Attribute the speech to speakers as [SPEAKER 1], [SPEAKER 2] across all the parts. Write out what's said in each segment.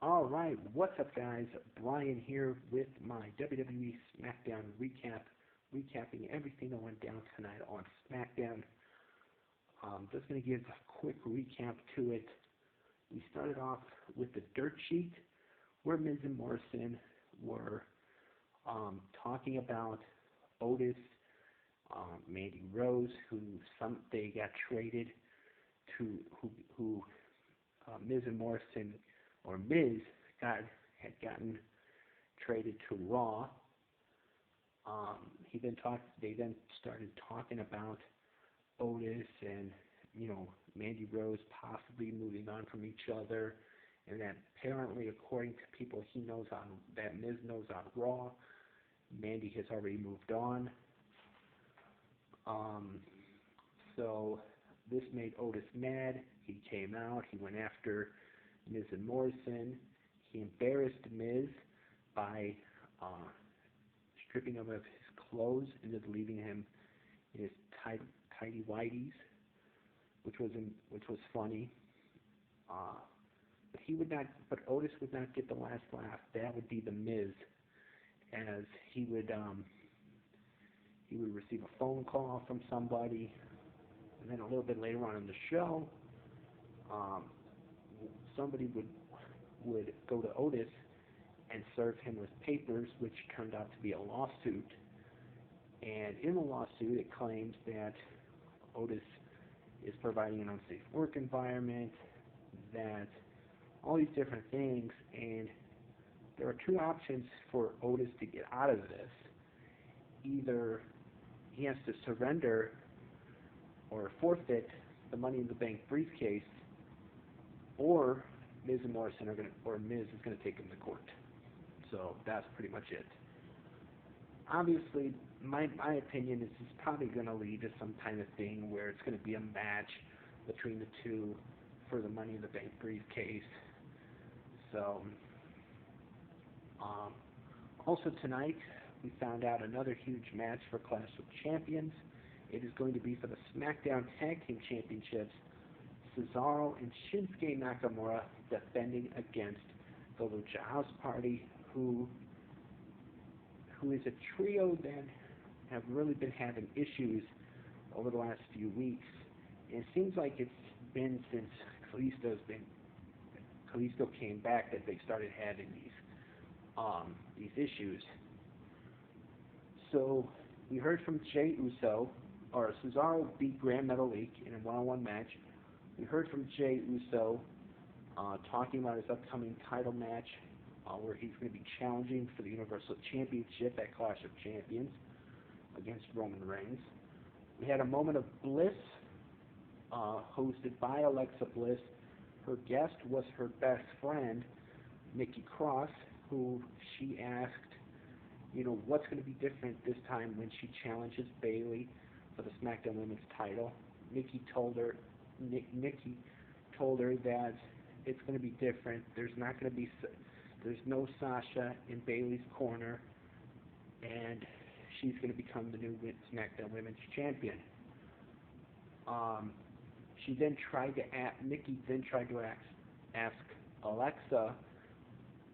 [SPEAKER 1] All right, what's up, guys? Brian here with my WWE Smackdown recap, recapping everything that went down tonight on Smackdown. Just going to give a quick recap to it. We started off with the dirt sheet, where Miz and Morrison were talking about Otis, Mandy Rose, who they got traded to, who Miz and Morrison, or Miz had gotten traded to Raw. They then started talking about Otis and Mandy Rose possibly moving on from each other, and that apparently, according to people that Miz knows on Raw, Mandy has already moved on. So this made Otis mad. He came out. He went after Miz and Morrison. He embarrassed Miz by stripping him of his clothes and just leaving him in his tidy whities, which was funny. But Otis would not get the last laugh. That would be the Miz, as he would receive a phone call from somebody, and then a little bit later on in the show, somebody would go to Otis and serve him with papers, which turned out to be a lawsuit. And in the lawsuit, it claims that Otis is providing an unsafe work environment, that all these different things, and there are two options for Otis to get out of this. Either he has to surrender or forfeit the Money in the Bank briefcase, or Miz and Morrison Miz is going to take him to court. So that's pretty much it. Obviously, my opinion is this is probably going to lead to some kind of thing where it's going to be a match between the two for the Money in the Bank briefcase. So, also tonight, we found out another huge match for Clash of Champions. It is going to be for the Smackdown Tag Team Championships. Cesaro and Shinsuke Nakamura defending against the Lucha House Party, who is a trio that have really been having issues over the last few weeks. And it seems like it's been since Kalisto came back that they started having these issues. So we heard from Jey Uso, or Cesaro beat Grand Metalik in a one-on-one match. We heard from Jey Uso talking about his upcoming title match, where he's going to be challenging for the Universal Championship at Clash of Champions against Roman Reigns. We had a moment of bliss hosted by Alexa Bliss. Her guest was her best friend, Nikki Cross, who she asked, what's going to be different this time when she challenges Bayley for the SmackDown Women's title. Nikki told her that it's going to be different. There's no Sasha in Bayley's corner, and she's going to become the new SmackDown Women's Champion. Nikki then tried to ask Alexa,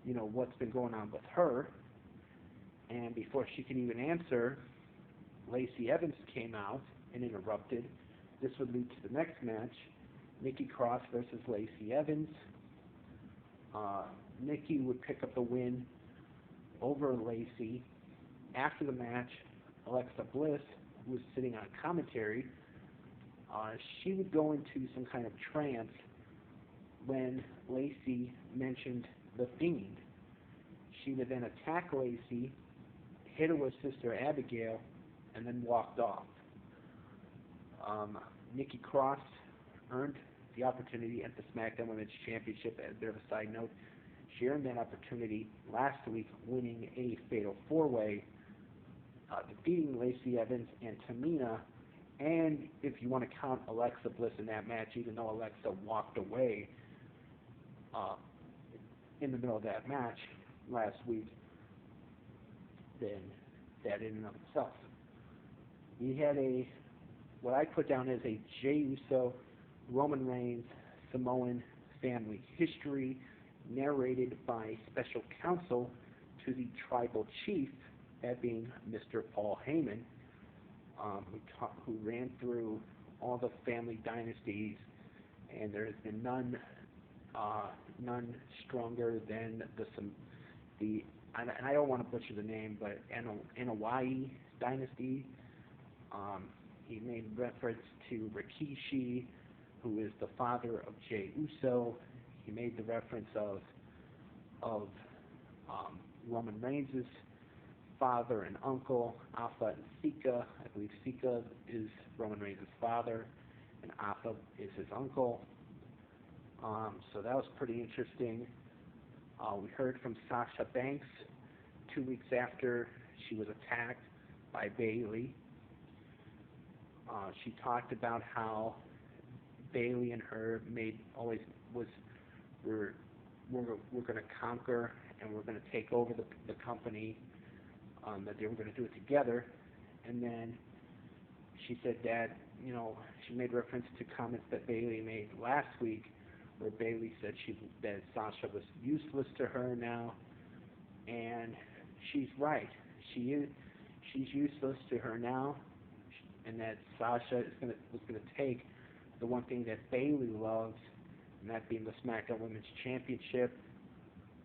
[SPEAKER 1] what's been going on with her, and before she could even answer, Lacey Evans came out and interrupted. This would lead to the next match, Nikki Cross versus Lacey Evans. Nikki would pick up the win over Lacey. After the match, Alexa Bliss, who was sitting on commentary, she would go into some kind of trance when Lacey mentioned the Fiend. She would then attack Lacey, hit her with Sister Abigail, and then walked off. Nikki Cross earned the opportunity at the SmackDown Women's Championship. As a bit of a side note, she earned that opportunity last week, winning a Fatal 4-Way, defeating Lacey Evans and Tamina. And if you want to count Alexa Bliss in that match, even though Alexa walked away in the middle of that match last week, then that in and of itself. We had what I put down as a Jey Uso, Roman Reigns, Samoan family history narrated by special counsel to the tribal chief, that being Mr. Paul Heyman, who ran through all the family dynasties, and there has been none stronger than the and I don't want to butcher the name, but Anoa'i dynasty. He made reference to Rikishi, who is the father of Jey Uso. He made the reference of Roman Reigns' father and uncle, Alpha and Sika. I believe Sika is Roman Reigns' father, and Alpha is his uncle. So that was pretty interesting. We heard from Sasha Banks 2 weeks after she was attacked by Bayley. She talked about how Bayley and her we're going to conquer and we're going to take over the company, that they were going to do it together. And then she said that, she made reference to comments that Bayley made last week, where Bayley said that Sasha was useless to her now, and she's right. She's useless to her now, and that Sasha was going to take the one thing that Bayley loves, and that being the Smackdown Women's Championship,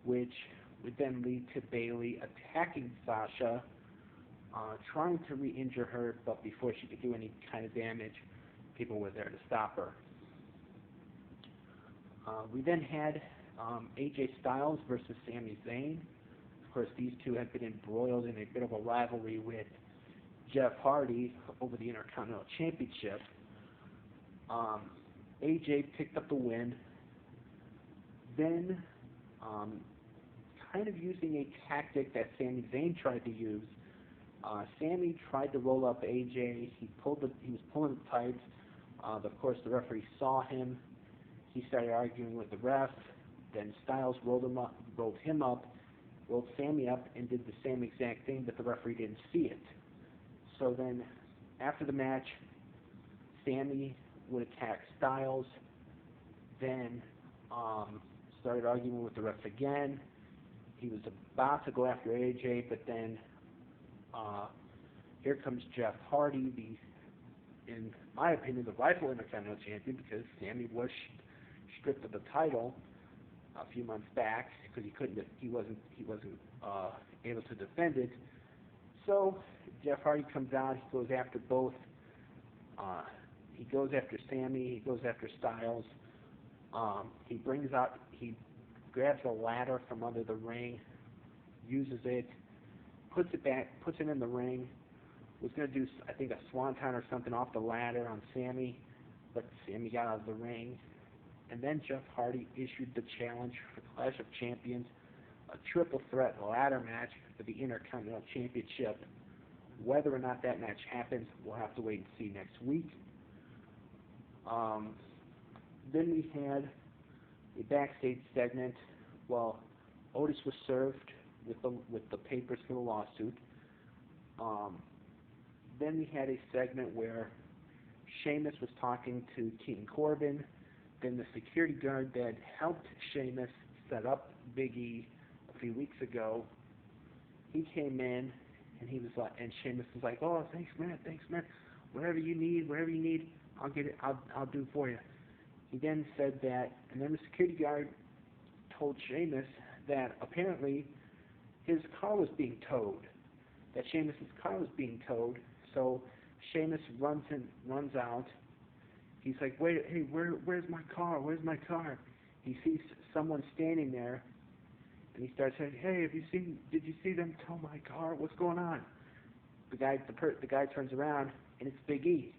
[SPEAKER 1] which would then lead to Bayley attacking Sasha, trying to re-injure her, but before she could do any kind of damage, people were there to stop her. We then had AJ Styles versus Sami Zayn. Of course, these two have been embroiled in a bit of a rivalry with Jeff Hardy over the Intercontinental Championship. AJ picked up the win. Then, kind of using a tactic that Sami Zayn tried to use, Sami tried to roll up AJ. He was pulling the tights. Of course, the referee saw him. He started arguing with the ref. Then Styles rolled Sami up, and did the same exact thing, but the referee didn't see it. So then, after the match, Sami would attack Styles. Then started arguing with the ref again. He was about to go after AJ, but then here comes Jeff Hardy, in my opinion, the rightful Intercontinental Champion, because Sami was stripped of the title a few months back because he wasn't able to defend it. So Jeff Hardy comes out. He goes after both. He goes after Sami. He goes after Styles. He grabs a ladder from under the ring, uses it, puts it in the ring. Was going to do, I think, a swanton or something off the ladder on Sami, but Sami got out of the ring. And then Jeff Hardy issued the challenge for Clash of Champions, a triple threat ladder match for the Intercontinental Championship. Whether or not that match happens, we'll have to wait and see next week. Then we had a backstage segment. Well, Otis was served with the papers for the lawsuit. Then we had a segment where Sheamus was talking to King Corbin. Then the security guard that helped Sheamus set up Big E a few weeks ago, he came in and he was like, and Sheamus was like, "Oh, thanks man, whatever you need, I'll get it, I'll do it for you." He then said that, and then the security guard told Sheamus that apparently his car was being towed, that Sheamus's car was being towed. So Sheamus runs out. He's like, "Wait, hey, where's my car? Where's my car?" He sees someone standing there, and he starts saying, "Hey, did you see them tow my car? What's going on?" The guy turns around, and it's Big E.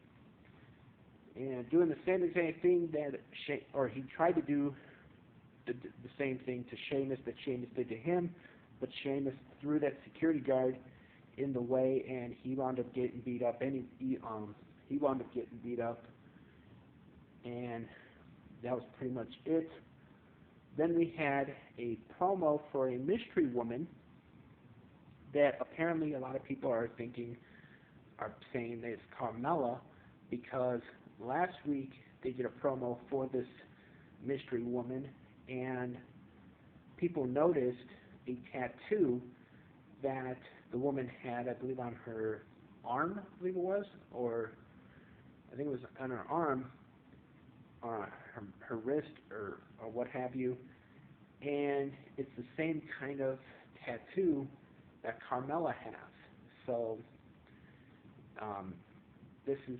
[SPEAKER 1] And doing the same exact thing he tried to do the same thing to Sheamus that Sheamus did to him, but Sheamus threw that security guard in the way, and he wound up getting beat up. And he wound up getting beat up, and that was pretty much it. Then we had a promo for a mystery woman that apparently a lot of people are saying that it's Carmella, because last week they did a promo for this mystery woman, and people noticed a tattoo that the woman had, I believe, on her arm, I believe it was, or I think it was on her arm, her wrist, or what have you. And it's the same kind of tattoo that Carmella has. So this is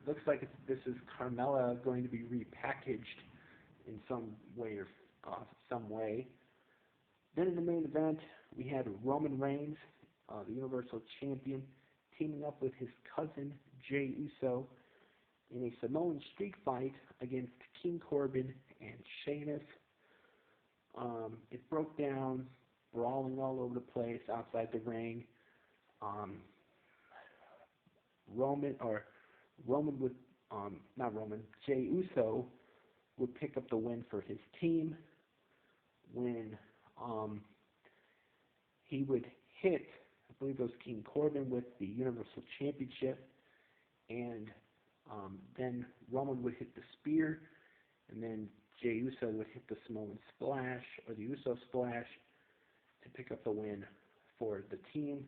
[SPEAKER 1] looks like this is Carmella going to be repackaged in some way or some way. Then in the main event, we had Roman Reigns, the Universal Champion, teaming up with his cousin Jey Uso in a Samoan street fight against King Corbin and Sheamus. It broke down, brawling all over the place outside the ring. Jey Uso would pick up the win for his team when he would hit, I believe it was King Corbin with the Universal Championship, and then Roman would hit the spear, and then Jey Uso would hit the Samoan Splash, or the Uso Splash, to pick up the win for the team.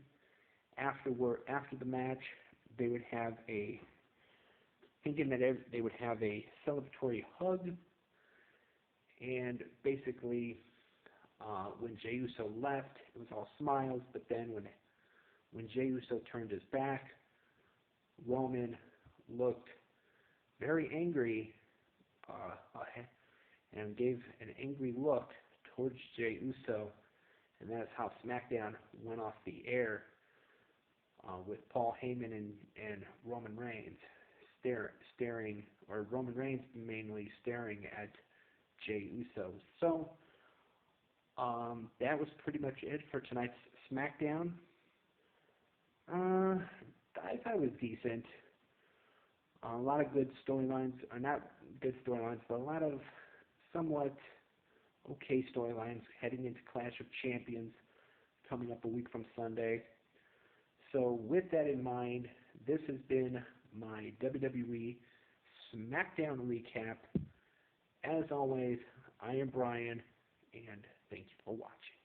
[SPEAKER 1] After the match, they would have a celebratory hug, and basically, when Jey Uso left, it was all smiles. But then when Jey Uso turned his back, Roman looked very angry and gave an angry look towards Jey Uso, and that's how Smackdown went off the air, with Paul Heyman and Roman Reigns staring, or Roman Reigns mainly staring at Jey Uso. So that was pretty much it for tonight's Smackdown. I thought it was decent. A lot of good storylines, or not good storylines, but a lot of somewhat okay storylines heading into Clash of Champions coming up a week from Sunday. So with that in mind, this has been my WWE SmackDown recap. As always, I am Brian, and thank you for watching.